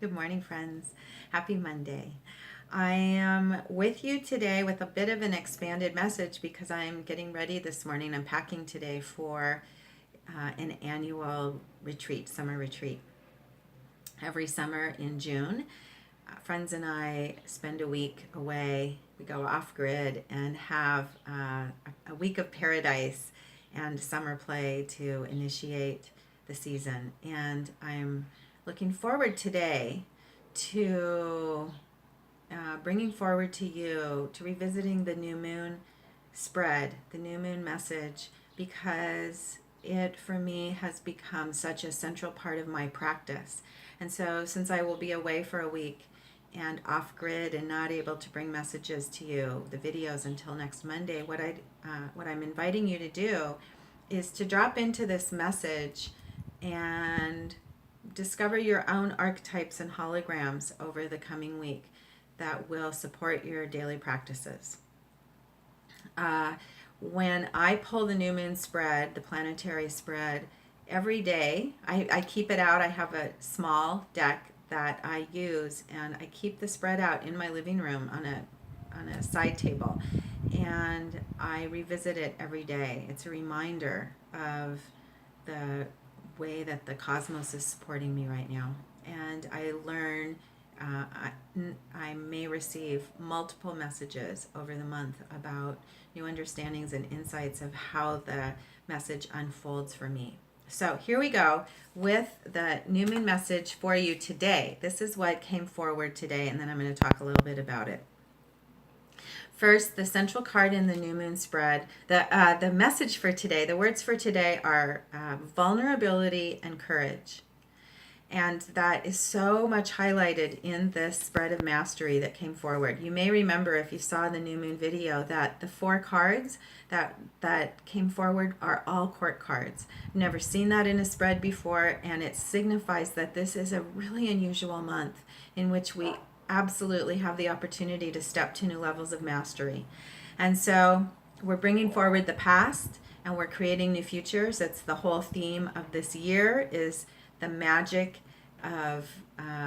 Good morning, friends. Happy Monday. I am with you today with a bit of an expanded message because I'm getting ready this morning. I'm packing today for an annual retreat, summer retreat. Every summer in June, friends and I spend a week away. We go off grid and have a week of paradise and summer play to initiate the season. And I'm looking forward today to bringing forward to you, to revisiting the new moon spread, the new moon message, because it for me has become such a central part of my practice. And so, since I will be away for a week and off grid and not able to bring messages to you, the videos until next Monday, what I'm inviting you to do is to drop into this message and discover your own archetypes and holograms over the coming week that will support your daily practices. When I pull the new moon spread, the planetary spread, every day, I keep it out. I have a small deck that I use, and I keep the spread out in my living room on a side table, and I revisit it every day. It's a reminder of the way that the cosmos is supporting me right now. And I learn, I may receive multiple messages over the month about new understandings and insights of how the message unfolds for me. So here we go with the new moon message for you today. This is what came forward today, and then I'm going to talk a little bit about it. First, the central card in the new moon spread. The message for today, the words for today are vulnerability and courage. And that is so much highlighted in this spread of mastery that came forward. You may remember, if you saw the new moon video, that the 4 cards that came forward are all court cards. I've never seen that in a spread before, and it signifies that this is a really unusual month in which we absolutely have the opportunity to step to new levels of mastery. And so we're bringing forward the past and we're creating new futures. It's the whole theme of this year, is the magic of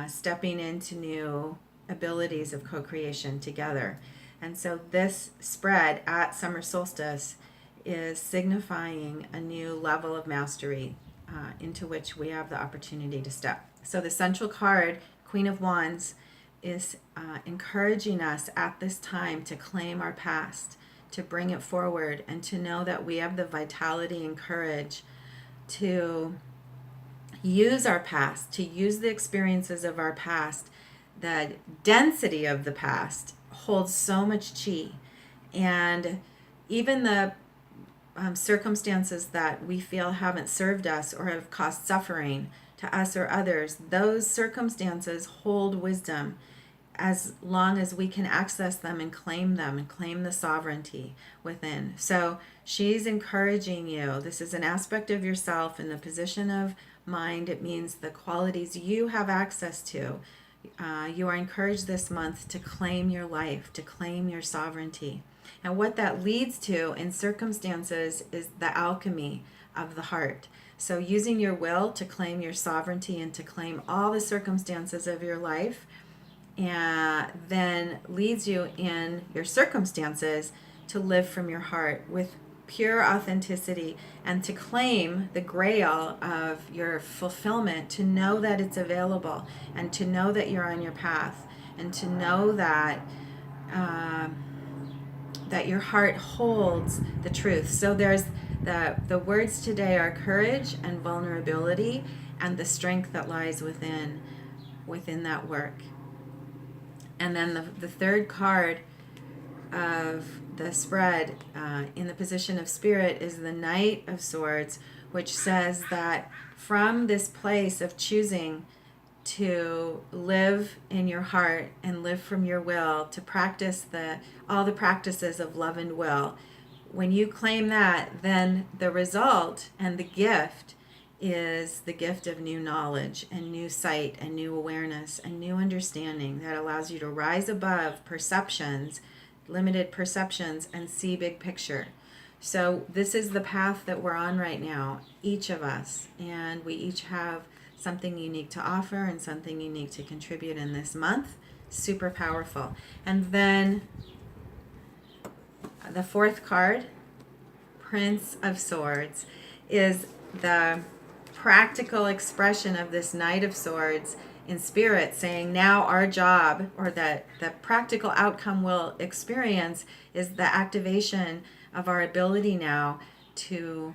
stepping into new abilities of co-creation together. And so this spread at summer solstice is signifying a new level of mastery into which we have the opportunity to step. So the central card, Queen of Wands, is encouraging us at this time to claim our past, to bring it forward, and to know that we have the vitality and courage to use our past, to use the experiences of our past. The density of the past holds so much chi, and even the circumstances that we feel haven't served us or have caused suffering to us or others, those circumstances hold wisdom as long as we can access them and claim the sovereignty within. So she's encouraging you. This is an aspect of yourself in the position of mind. It means the qualities you have access to. You are encouraged this month to claim your life, to claim your sovereignty. And what that leads to in circumstances is the alchemy of the heart. So using your will to claim your sovereignty and to claim all the circumstances of your life, and then leads you in your circumstances to live from your heart with pure authenticity and to claim the grail of your fulfillment, to know that it's available and to know that you're on your path and to know that that your heart holds the truth. So there's the words today are courage and vulnerability and the strength that lies within that work. And then the third card of the spread in the position of spirit is the Knight of Swords, which says that from this place of choosing to live in your heart and live from your will, to practice all the practices of love and will, when you claim that, then the result and the gift is the gift of new knowledge and new sight and new awareness and new understanding that allows you to rise above perceptions, limited perceptions, and see big picture. So this is the path that we're on right now, each of us, and we each have something unique to offer and something unique to contribute in this month. Super powerful. And then the fourth card, Prince of Swords, is the practical expression of this Knight of Swords in spirit, saying now our job, or the practical outcome we'll experience, is the activation of our ability now to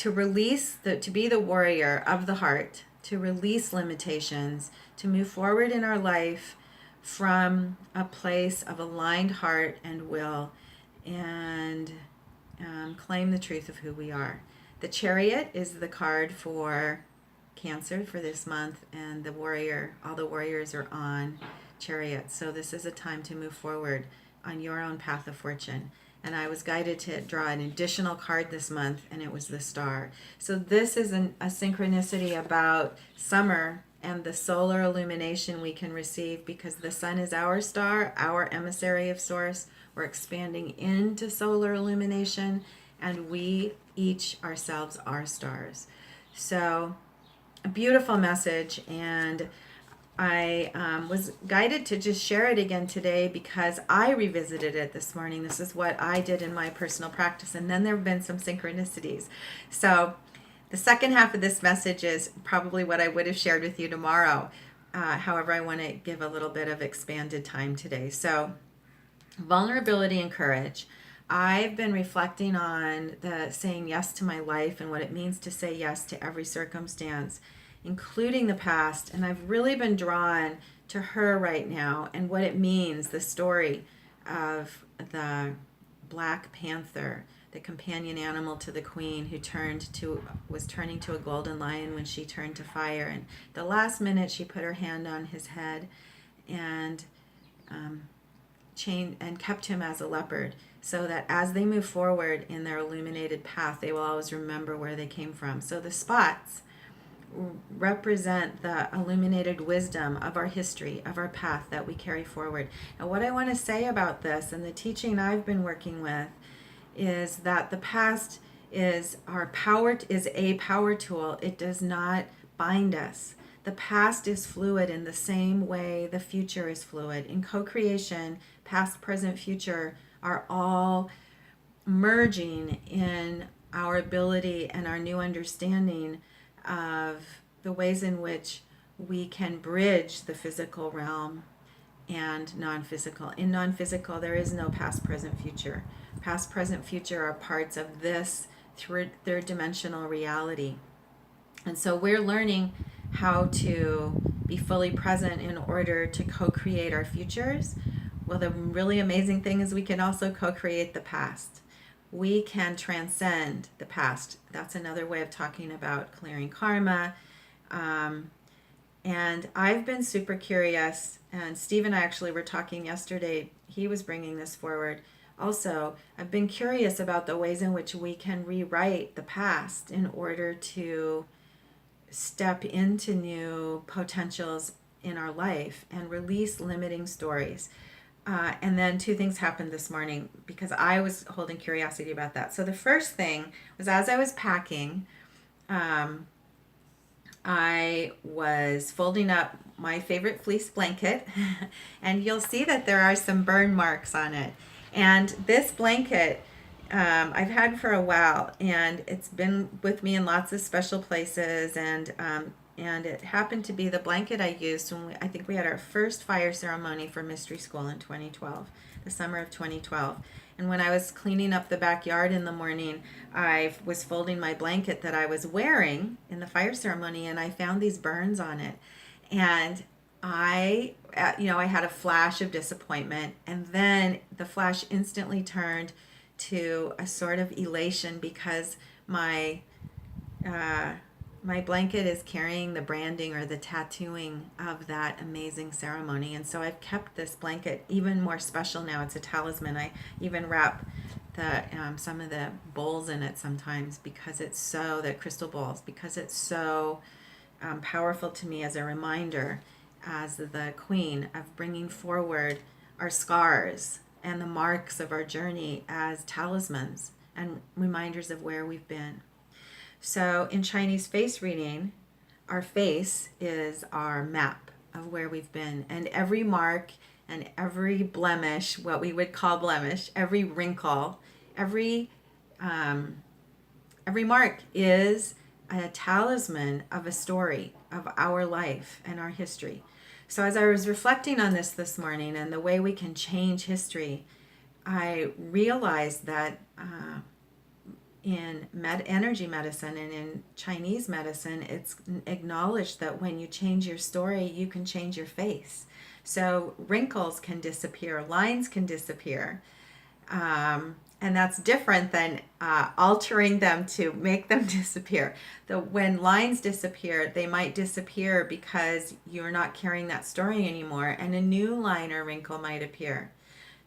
release, to be the warrior of the heart, to release limitations, to move forward in our life from a place of aligned heart and will, and claim the truth of who we are. The Chariot is the card for Cancer for this month, and the Warrior, all the warriors are on Chariot. So this is a time to move forward on your own path of fortune. And I was guided to draw an additional card this month, and it was the Star. So this is a synchronicity about summer and the solar illumination we can receive, because the sun is our star, our emissary of source. We're expanding into solar illumination, and we each ourselves are stars. So a beautiful message, and I was guided to just share it again today because I revisited it this morning. This is what I did in my personal practice, and then there have been some synchronicities. So the second half of this message is probably what I would have shared with you tomorrow. However, I want to give a little bit of expanded time today. So vulnerability and courage. I've been reflecting on the saying yes to my life and what it means to say yes to every circumstance, including the past. And I've really been drawn to her right now and what it means, the story of the Black Panther, the companion animal to the queen, who was turning to a golden lion when she turned to fire. And the last minute she put her hand on his head and chained and kept him as a leopard, so that as they move forward in their illuminated path, they will always remember where they came from. So the spots represent the illuminated wisdom of our history, of our path that we carry forward. And what I want to say about this and the teaching I've been working with is that the past is a power tool. It does not bind us. The past is fluid in the same way the future is fluid. In co-creation, past, present, future are all merging in our ability and our new understanding of the ways in which we can bridge the physical realm and non-physical. In non-physical, there is no past, present, future. Past, present, future are parts of this third dimensional reality. And so we're learning how to be fully present in order to co-create our futures. Well, the really amazing thing is we can also co-create the past. We can transcend the past. That's another way of talking about clearing karma. And I've been super curious, and Steve and I actually were talking yesterday. He was bringing this forward. Also, I've been curious about the ways in which we can rewrite the past in order to step into new potentials in our life and release limiting stories. And then two things happened this morning because I was holding curiosity about that. So the first thing was, as I was packing, I was folding up my favorite fleece blanket, and you'll see that there are some burn marks on it. And this blanket I've had for a while, and it's been with me in lots of special places, and it happened to be the blanket I used when I think we had our first fire ceremony for Mystery School in 2012, the summer of 2012. And when I was cleaning up the backyard in the morning, I was folding my blanket that I was wearing in the fire ceremony, and I found these burns on it. And I had a flash of disappointment, and then the flash instantly turned to a sort of elation because my blanket is carrying the branding or the tattooing of that amazing ceremony. And so I've kept this blanket even more special now. It's a talisman. I even wrap some of the bowls in it sometimes because the crystal bowls, because it's so powerful to me as a reminder, as the queen, of bringing forward our scars and the marks of our journey as talismans and reminders of where we've been. So in Chinese face reading, our face is our map of where we've been, and every mark and every blemish, what we would call blemish, every wrinkle, every every mark is a talisman of a story of our life and our history. So as I was reflecting on this morning and the way we can change history, I realized that in energy medicine and in Chinese medicine, it's acknowledged that when you change your story, you can change your face. So wrinkles can disappear, lines can disappear. And that's different than altering them to make them disappear. When lines disappear, they might disappear because you're not carrying that story anymore, and a new line or wrinkle might appear.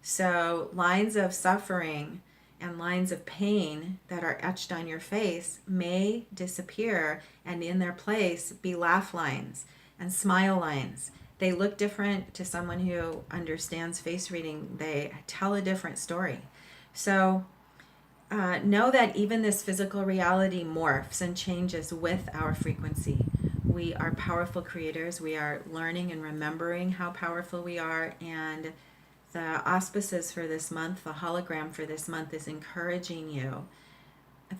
So lines of suffering and lines of pain that are etched on your face may disappear, and in their place be laugh lines and smile lines. They look different to someone who understands face reading. They tell a different story. So know that even this physical reality morphs and changes with our frequency. We are powerful creators. We are learning and remembering how powerful we are. And the auspices for this month, the hologram for this month, is encouraging you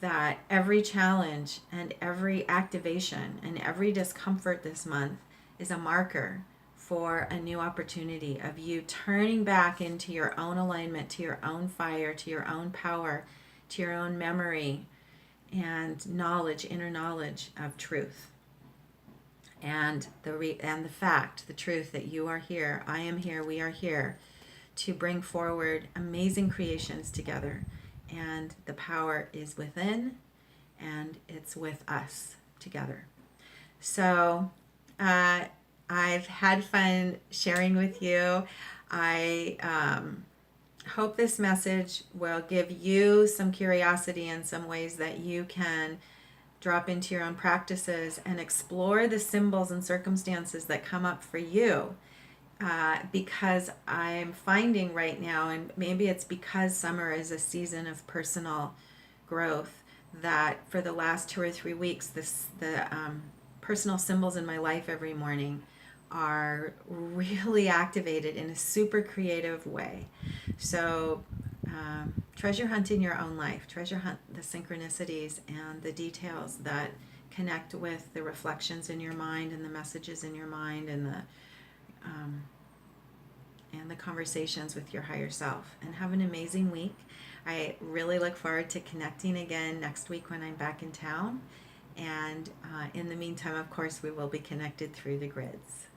that every challenge and every activation and every discomfort this month is a marker for a new opportunity of you turning back into your own alignment, to your own fire, to your own power, to your own memory and knowledge, inner knowledge of truth. And the fact, the truth that you are here, I am here, we are here to bring forward amazing creations together. And the power is within, and it's with us together. So I've had fun sharing with you. I hope this message will give you some curiosity in some ways that you can drop into your own practices and explore the symbols and circumstances that come up for you. Because I'm finding right now, and maybe it's because summer is a season of personal growth, that for the last 2 or 3 weeks, the personal symbols in my life every morning are really activated in a super creative way. So treasure hunt in your own life. Treasure hunt the synchronicities and the details that connect with the reflections in your mind and the messages in your mind and the conversations with your higher self. And have an amazing week. I really look forward to connecting again next week when I'm back in town. And in the meantime, of course, we will be connected through the grids.